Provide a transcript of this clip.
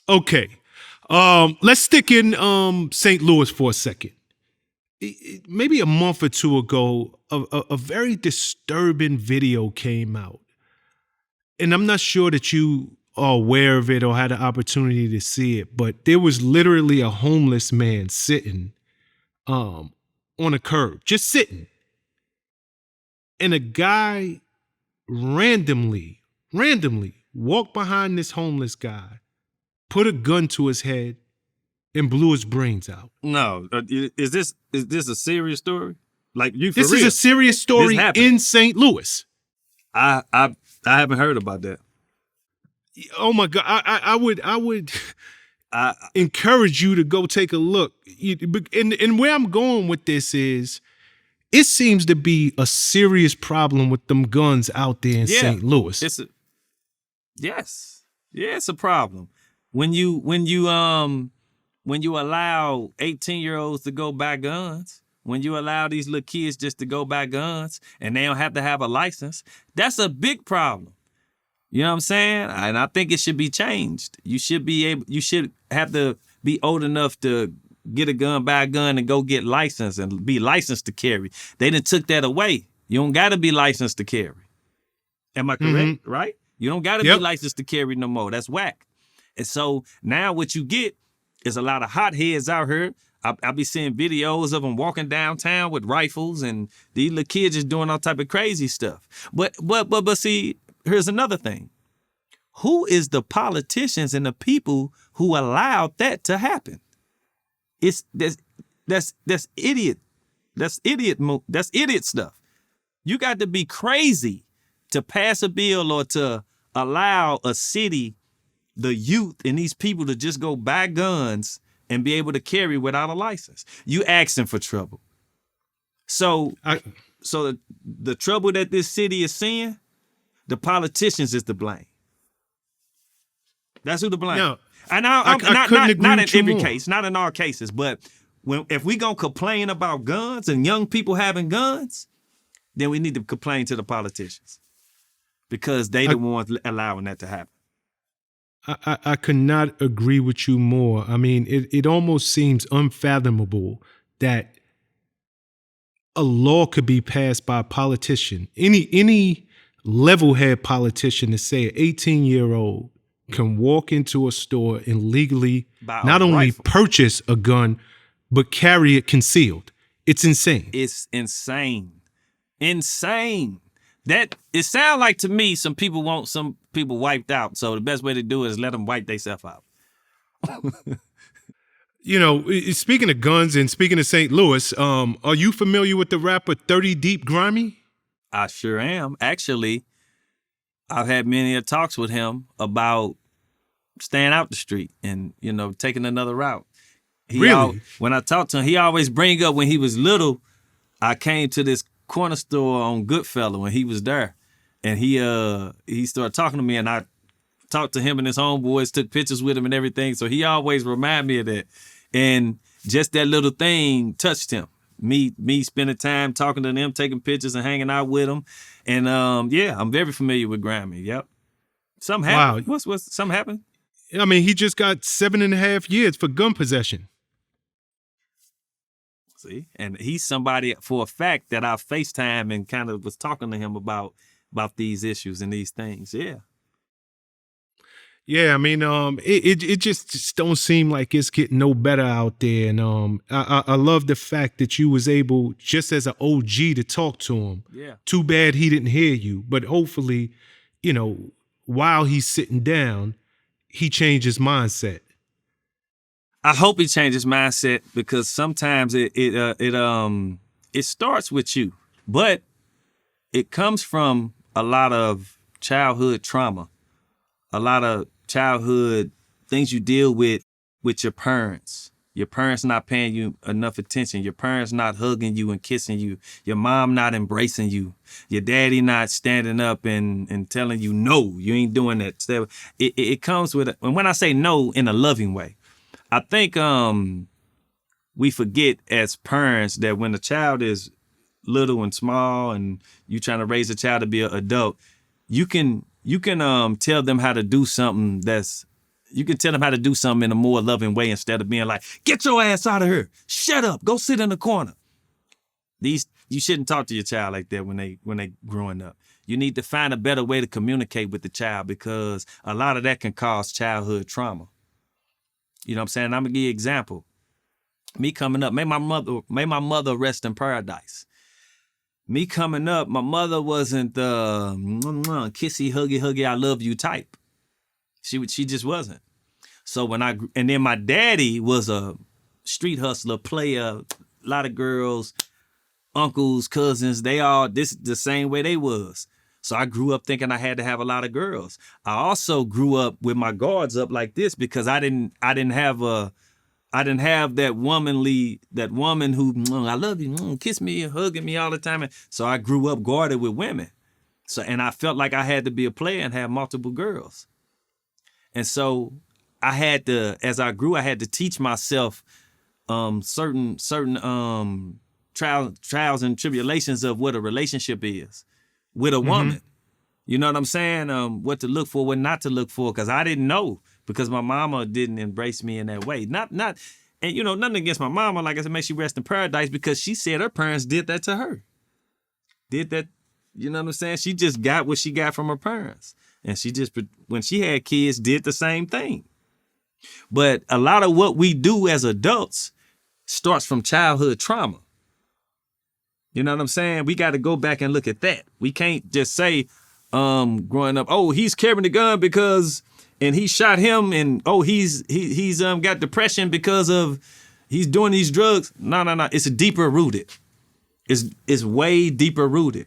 Okay. Let's stick in St. Louis for a second. Maybe a month or two ago, a very disturbing video came out. And I'm not sure that you are aware of it or had the opportunity to see it, but there was literally a homeless man sitting on a curb, just sitting. And a guy randomly walked behind this homeless guy, put a gun to his head, and blew his brains out. No, is this a serious story? Like you? For This real? is a serious story in St. Louis. I haven't heard about that. Oh my God! I would encourage you to go take a look. And where I'm going with this is, it seems to be a serious problem with them guns out there in St. Louis. It's a problem. When you allow 18-year-olds to go buy guns, when you allow these little kids just to go buy guns and they don't have to have a license, that's a big problem. You know what I'm saying? And I think it should be changed. You should have to be old enough to get a gun, buy a gun, and go get licensed and be licensed to carry. They done took that away. You don't got to be licensed to carry. Am I correct? Mm-hmm. Right? You don't got to be licensed to carry no more. That's whack. And so now what you get is a lot of hotheads out here. I'll be seeing videos of them walking downtown with rifles, and these little kids just doing all type of crazy stuff. But see, here's another thing. Who is the politicians and the people who allowed that to happen? That's idiot. That's idiot stuff. You got to be crazy to pass a bill or to allow a city, the youth and these people to just go buy guns and be able to carry without a license. You asking for trouble. So the trouble that this city is seeing, the politicians is to blame. That's who to blame. No, and not in every case, not in all cases, but if we gonna complain about guns and young people having guns, then we need to complain to the politicians because they the ones allowing that to happen. I could not agree with you more. I mean, it almost seems unfathomable that a law could be passed by a politician, any level-head politician, to say an 18-year-old can walk into a store and legally not only purchase a gun, but carry it concealed. It's insane. It's insane. Insane. That it sounds like to me some people want some people wiped out. So the best way to do it is let them wipe themselves out. You know, speaking of guns and speaking of St. Louis, are you familiar with the rapper 30 Deep Grimeyy? I sure am. Actually, I've had many talks with him about staying out the street and, you know, taking another route. Really? When I talk to him, he always bring up when he was little, I came to this corner store on Goodfellow when he was there. And he started talking to me, and I talked to him and his homeboys, took pictures with him and everything. So he always remind me of that. And just that little thing touched him. Me spending time talking to them, taking pictures and hanging out with them. And I'm very familiar with Grimeyy. Yep. Something happened. Wow. What's something happened? I mean, he just got 7.5 years for gun possession. See, and he's somebody for a fact that I FaceTime and kind of was talking to him about these issues and these things. Yeah. Yeah, I mean, it just don't seem like it's getting no better out there. And I love the fact that you was able, just as an OG, to talk to him. Yeah. Too bad he didn't hear you, but hopefully, you know, while he's sitting down, he changed his mindset. I hope he changed his mindset because sometimes it starts with you, but it comes from a lot of childhood trauma, a lot of childhood things you deal with your parents. Your parents not paying you enough attention. Your parents not hugging you and kissing you. Your mom not embracing you. Your daddy not standing up and telling you, no, you ain't doing that. It comes with, and when I say no, in a loving way. I think we forget as parents that when a child is little and small and you trying to raise a child to be an adult, you can tell them how to do something that's You can tell them how to do something in a more loving way instead of being like, get your ass out of here. Shut up. Go sit in the corner. You shouldn't talk to your child like that when they growing up. You need to find a better way to communicate with the child because a lot of that can cause childhood trauma. You know what I'm saying? I'm gonna give you an example. Me coming up, may my mother rest in paradise. Me coming up, my mother wasn't the kissy, huggy, I love you type. She just wasn't. So and then my daddy was a street hustler, player, a lot of girls, uncles, cousins, they all the same way they was. So I grew up thinking I had to have a lot of girls. I also grew up with my guards up like this because I didn't have that woman who I love you, kiss me, hugging me all the time. And so I grew up guarded with women. So and I felt like I had to be a player and have multiple girls. And so as I grew, I had to teach myself certain trials and tribulations of what a relationship is with a woman. You know what I'm saying? What to look for, what not to look for, because I didn't know because my mama didn't embrace me in that way. And you know, nothing against my mama. Like I said, may she rest in paradise because she said her parents did that to her. Did that, you know what I'm saying? She just got what she got from her parents. And she just, when she had kids, did the same thing. But a lot of what we do as adults starts from childhood trauma. You know what I'm saying? We got to go back and look at that. We can't just say, growing up, oh, he's carrying the gun and he shot him, and oh, he's got depression because of he's doing these drugs. No. It's deeper rooted. It's way deeper rooted.